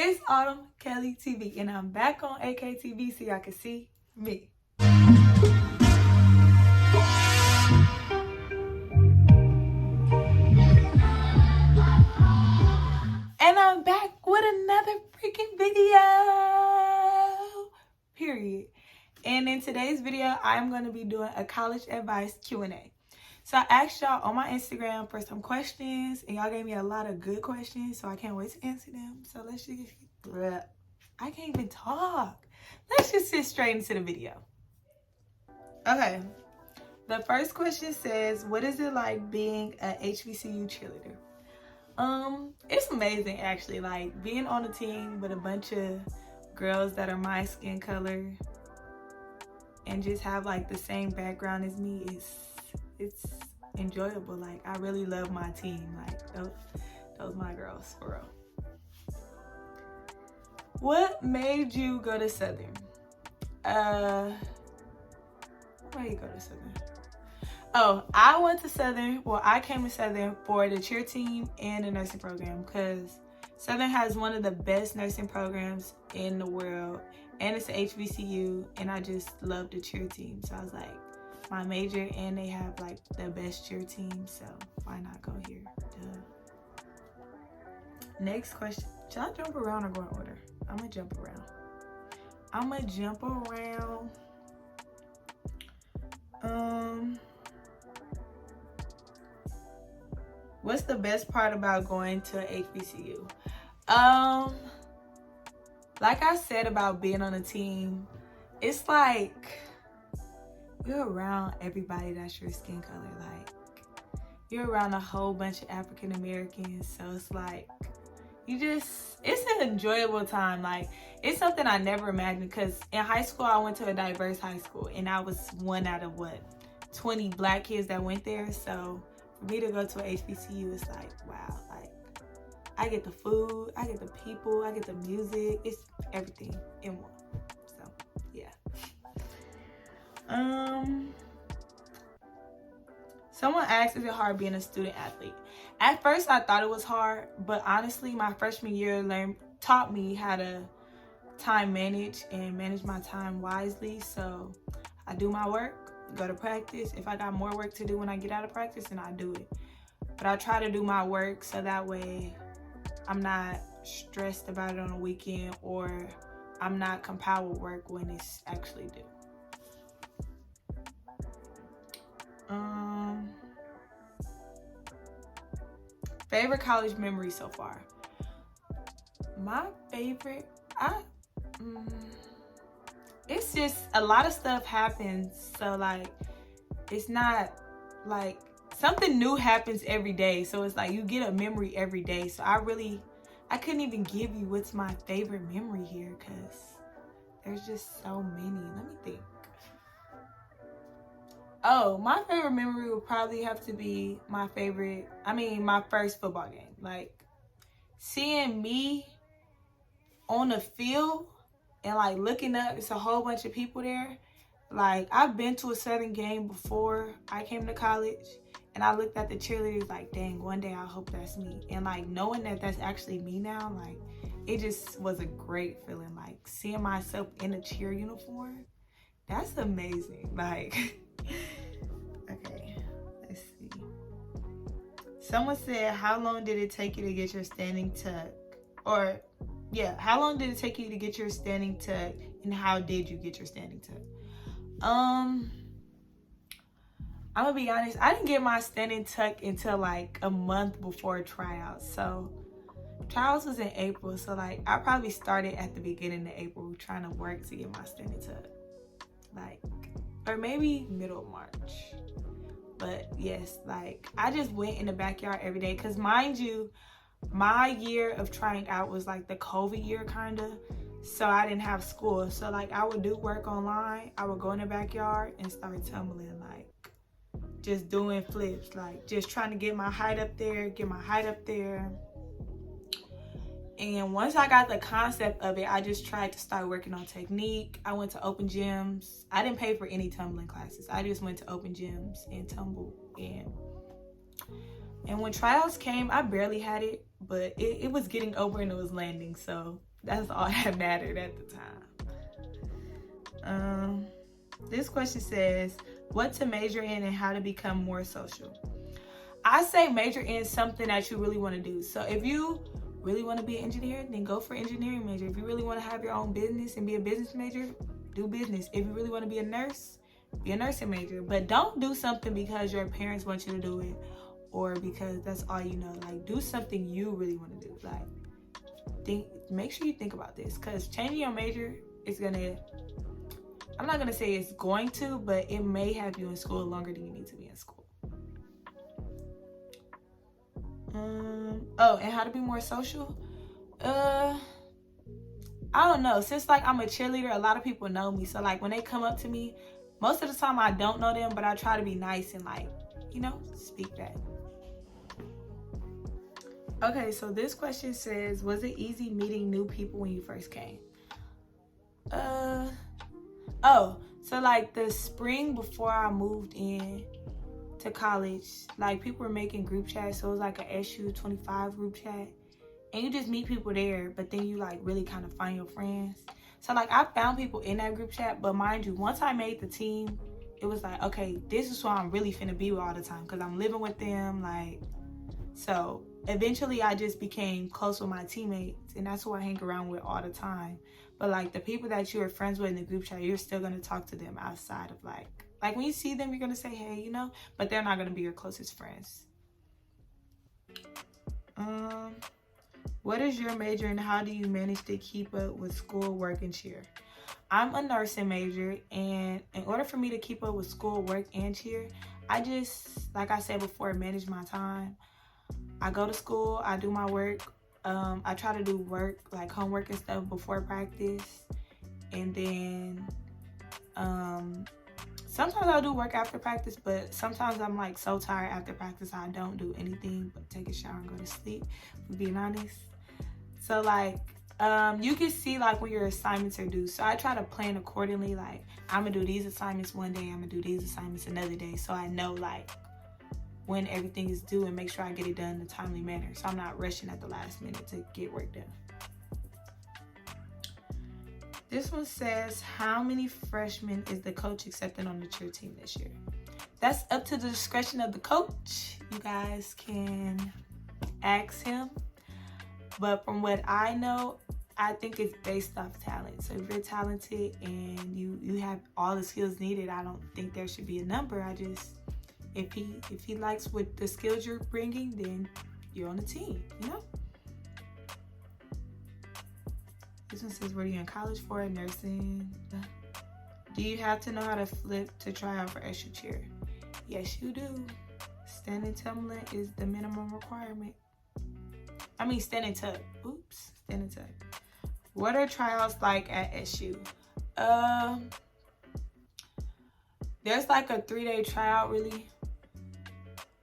It's Autumn Kelly TV, and I'm back on AKTV so y'all can see me. And I'm back with another freaking video. Period. And in today's video, I'm going to be doing a college advice Q&A. So I asked y'all on my Instagram for some questions, and y'all gave me a lot of good questions, so I can't wait to answer them. So let's just, I can't even talk. Let's just get straight into the video. Okay. The first question says, what is it like being a HBCU cheerleader? It's amazing actually, like being on a team with a bunch of girls that are my skin color and just have like the same background as me. It's enjoyable. Like I really love my team. Like those my girls for real. What made you go to Southern? Why you go to Southern? Oh, I went to Southern. Well, I came to Southern for the cheer team and the nursing program because Southern has one of the best nursing programs in the world, and it's an HBCU, and I just love the cheer team. So I was like, my major, and they have like the best cheer team, so why not go here? Duh. Next question. Should I jump around or go in order? I'm gonna jump around. What's the best part about going to a HBCU? Like I said about being on a team, it's like you're around everybody that's your skin color. Like you're around a whole bunch of African Americans, so it's like it's an enjoyable time. Like it's something I never imagined, because in high school I went to a diverse high school, and I was one out of 20 black kids that went there. So for me to go to a HBCU, it's like, wow, like I get the food, I get the people, I get the music, it's everything in one. So yeah. Someone asked, is it hard being a student athlete? At first I thought it was hard, but honestly my freshman year taught me how to time manage and manage my time wisely. So I do my work, go to practice. If I got more work to do when I get out of practice, then I do it. But I try to do my work so that way I'm not stressed about it on the weekend, or I'm not compiled with work when it's actually due. Favorite college memory so far? My favorite, it's just a lot of stuff happens, so like it's not like something new happens every day, so it's like you get a memory every day. So I couldn't even give you what's my favorite memory here, because there's just so many. Let me think. Oh, my favorite memory would probably have to be my first football game. Like seeing me on the field and like looking up, it's a whole bunch of people there. Like I've been to a Southern game before I came to college, and I looked at the cheerleaders like, dang, one day I hope that's me. And like knowing that that's actually me now, like it just was a great feeling. Like seeing myself in a cheer uniform, that's amazing. Like okay, let's see. Someone said, how long did it take you to get your standing tuck? Or yeah, how long did it take you to get your standing tuck, and how did you get your standing tuck? I'm gonna be honest, I didn't get my standing tuck until like a month before tryouts. So tryouts was in April, so like I probably started at the beginning of April trying to work to get my standing tuck, like, or maybe middle of March. But yes, like I just went in the backyard every day, because mind you, my year of trying out was like the COVID year kind of, so I didn't have school. So like I would do work online, I would go in the backyard and start tumbling, like just doing flips, like just trying to get my height up there. And once I got the concept of it, I just tried to start working on technique. I went to open gyms. I didn't pay for any tumbling classes. I just went to open gyms and tumbled. And And when tryouts came, I barely had it, but it was getting over and it was landing. So that's all that mattered at the time. This question says, what to major in and how to become more social? I say major in something that you really want to do. So if you really want to be an engineer, then go for engineering major. If you really want to have your own business and be a business major, do business. If you really want to be a nurse, be a nursing major. But don't do something because your parents want you to do it or because that's all you know. Like, do something you really want to do. Like, make sure you think about this, because changing your major is gonna, I'm not gonna say it's going to, but it may have you in school longer than you need to be in school. Oh, and how to be more social? I don't know. Since like I'm a cheerleader, a lot of people know me. So like when they come up to me, most of the time I don't know them, but I try to be nice and like, you know, speak back. Okay, so this question says, was it easy meeting new people when you first came? So like the spring before I moved in to college, like people were making group chats. So it was like a SU 25 group chat. And you just meet people there, but then you like really kind of find your friends. So like I found people in that group chat, but mind you, once I made the team, it was like, okay, this is who I'm really finna be with all the time, because I'm living with them. Like, so eventually I just became close with my teammates, and that's who I hang around with all the time. But like the people that you are friends with in the group chat, you're still gonna talk to them outside of like when you see them, you're gonna say, hey, you know, but they're not gonna be your closest friends. What is your major and how do you manage to keep up with school, work, and cheer? I'm a nursing major, and in order for me to keep up with school, work, and cheer, I just, like I said before, manage my time. I go to school, I do my work. I try to do work, like homework and stuff before practice. And then sometimes I'll do work after practice, but sometimes I'm like so tired after practice I don't do anything but take a shower and go to sleep, for being honest. So like you can see like when your assignments are due. So I try to plan accordingly. Like I'm gonna do these assignments one day, I'm gonna do these assignments another day, so I know like when everything is due and make sure I get it done in a timely manner, so I'm not rushing at the last minute to get work done. This one says, how many freshmen is the coach accepting on the cheer team this year? That's up to the discretion of the coach. You guys can ask him. But from what I know, I think it's based off talent. So if you're talented and you have all the skills needed, I don't think there should be a number. I just, if he likes what the skills you're bringing, then you're on the team, you know? This one says, what are you in college for? Nursing. Do you have to know how to flip to try out for extra cheer? Yes, you do. Standing tumbling is the minimum requirement. I mean, standing tuck. Oops, standing tuck. What are tryouts like at SU? There's like a 3-day tryout, really.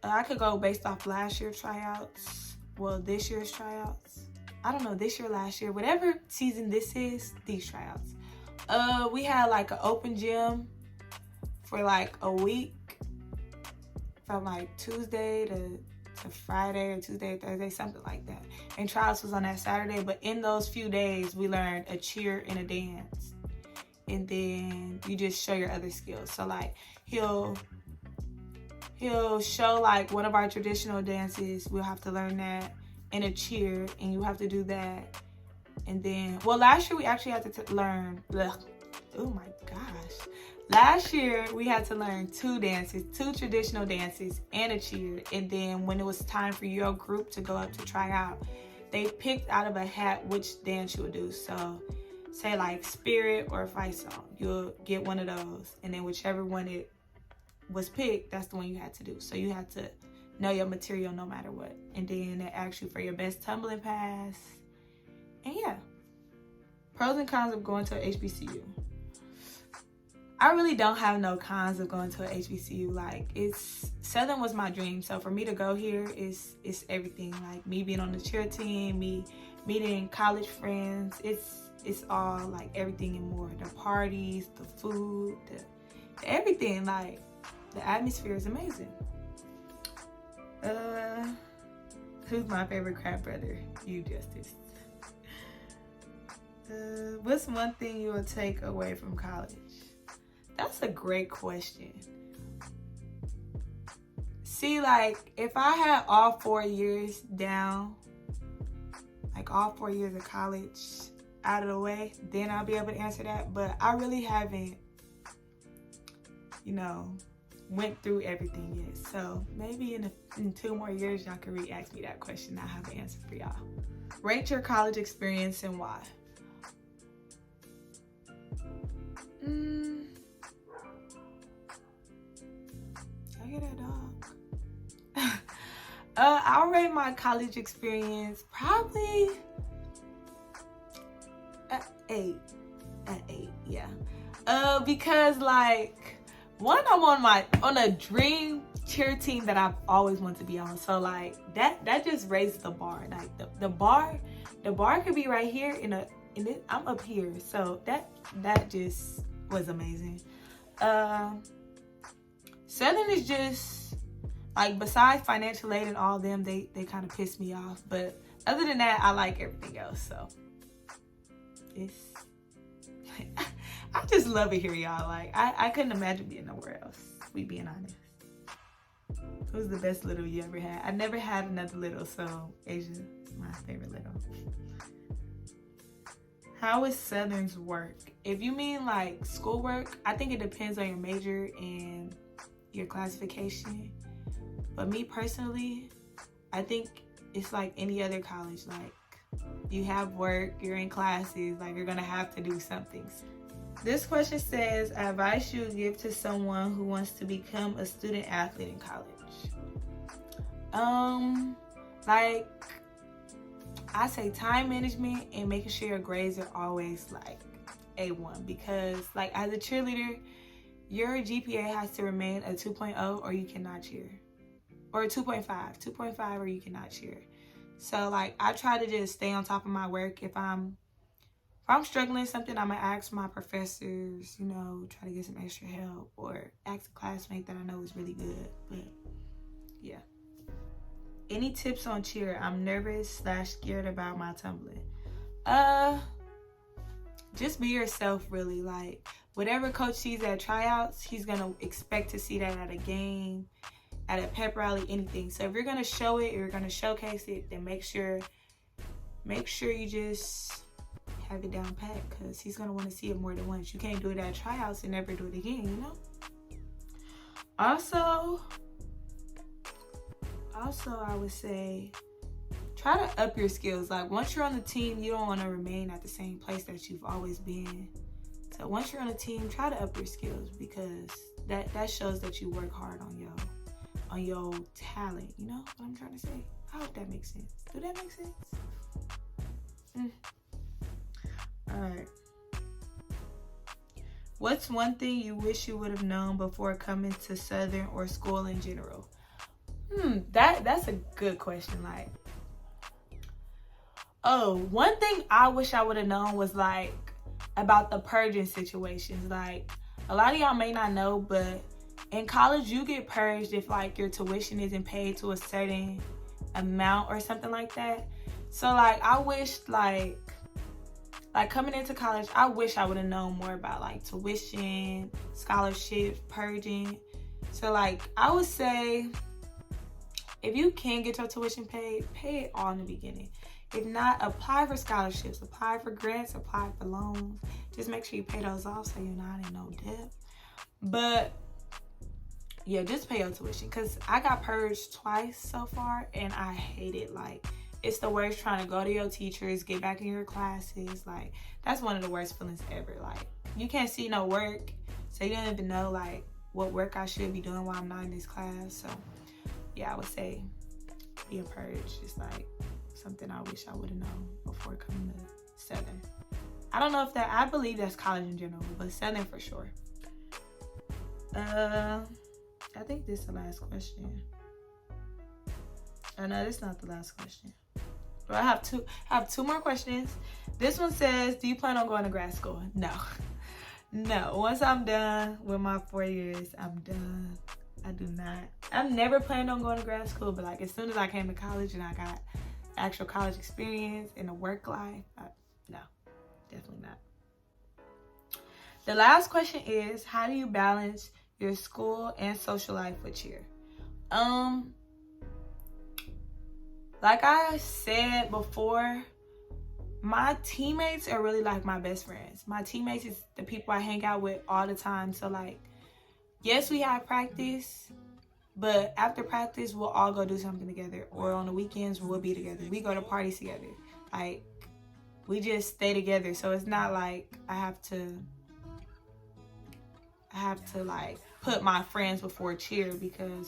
I could go based off last year's tryouts. Well, this year's tryouts. I don't know, this year, last year, whatever season this is, these tryouts. We had like an open gym for like a week from like Tuesday to Friday or Tuesday, Thursday, something like that. And tryouts was on that Saturday, but in those few days, we learned a cheer and a dance. And then you just show your other skills. So like he'll show like one of our traditional dances. We'll have to learn that, and a cheer, and you have to do that. And then, well, last year we actually had to learn, oh my gosh. Last year we had to learn 2 dances, 2 traditional dances and a cheer. And then when it was time for your group to go up to try out, they picked out of a hat which dance you would do. So say like Spirit or Fight Song, you'll get one of those. And then whichever one it was picked, that's the one you had to do. So you had to know your material no matter what. And then they ask you for your best tumbling pass. And yeah, pros and cons of going to a HBCU. I really don't have no cons of going to a HBCU. Like, Southern was my dream. So for me to go here is everything. Like me being on the cheer team, me meeting college friends, it's all like everything and more. The parties, the food, the everything. Like the atmosphere is amazing. Who's my favorite crab brother? You, Justice. What's one thing you will take away from college? That's a great question. See, like, if I had all 4 years down, like all 4 years of college out of the way, then I'll be able to answer that. But I really haven't, went through everything yet. So maybe in 2 more years, y'all can re-ask me that question. I have an answer for y'all. Rate your college experience and why. I get that dog. I'll rate my college experience probably at 8. At 8, yeah. Because like, one, I'm on a dream cheer team that I've always wanted to be on. So like that just raises the bar. Like the bar could be right here I'm up here. So that just was amazing. Southern is just like, besides financial aid and all them, they kind of piss me off. But other than that, I like everything else. So it's I just love it here, y'all. Like I couldn't imagine being nowhere else. We being honest. Who's the best little you ever had? I never had another little, so Asia is my favorite little. How is Southern's work? If you mean like schoolwork, I think it depends on your major and your classification. But me personally, I think it's like any other college. Like, you have work, you're in classes, like you're gonna have to do something. This question says, advice you would give to someone who wants to become a student athlete in college. Like, I say time management and making sure your grades are always like A1, because like as a cheerleader, your GPA has to remain a 2.0 or you cannot cheer. Or a 2.5 or you cannot cheer. So like, I try to just stay on top of my work. If I'm struggling something, I'm gonna ask my professors, try to get some extra help, or ask a classmate that I know is really good. But yeah. Any tips on cheer? I'm nervous / scared about my tumbling. Just be yourself, really. Like, whatever coach sees at tryouts, he's gonna expect to see that at a game, at a pep rally, anything. So if you're gonna show it, you're gonna showcase it, then make sure you just have it down pat, because he's gonna want to see it more than once. You can't do it at tryouts and never do it again, Also, I would say, try to up your skills. Like, once you're on the team, you don't want to remain at the same place that you've always been. So once you're on a team, try to up your skills, because that shows that you work hard on your talent. You know what I'm trying to say? I hope that makes sense. Do that make sense? All right. What's one thing you wish you would have known before coming to Southern or school in general? That's a good question. Like, one thing I wish I would have known was like about the purging situations. Like, a lot of y'all may not know, but in college you get purged if like your tuition isn't paid to a certain amount or something like that. So like, I wish like coming into college, I wish I would have known more about like tuition, scholarships, purging. So like, I would say, if you can get your tuition paid, pay it all in the beginning. If not, apply for scholarships, apply for grants, apply for loans. Just make sure you pay those off so you're not in no debt. But yeah, just pay your tuition, because I got purged twice so far and I hate it. Like, it's the worst trying to go to your teachers, get back in your classes. Like, that's one of the worst feelings ever. Like, you can't see no work, so you don't even know like what work I should be doing while I'm not in this class. So yeah, I would say being purged is like something I wish I would have known before coming to Southern. I don't know if I believe that's college in general, but Southern for sure. I think this is the last question. Oh no, this is not the last question. But I have two more questions. This one says, do you plan on going to grad school? No. Once I'm done with my 4 years, I'm done. I do not. I've never planned on going to grad school, but like as soon as I came to college and I got actual college experience in the work life, no, definitely not. The last question is, how do you balance your school and social life with cheer? Like I said before, my teammates are really like my best friends. My teammates is the people I hang out with all the time. So like, yes, we have practice, but after practice, we'll all go do something together. Or on the weekends, we'll be together. We go to parties together. Like, we just stay together. So it's not like I have to like put my friends before cheer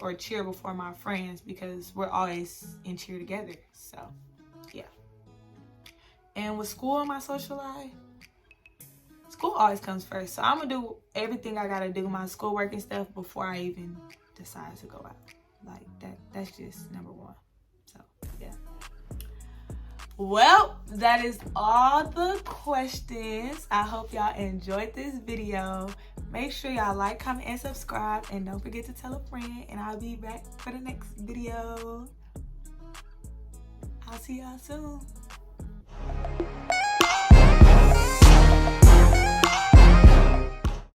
or cheer before my friends because we're always in cheer together. So, yeah. And with school and my social life, school always comes first. So I'm gonna do everything I gotta do, my schoolwork and stuff, before I even decide to go out. Like that's just number one. So yeah. Well, that is all the questions. I hope y'all enjoyed this video. Make sure y'all like, comment, and subscribe. And don't forget to tell a friend. And I'll be back for the next video. I'll see y'all soon.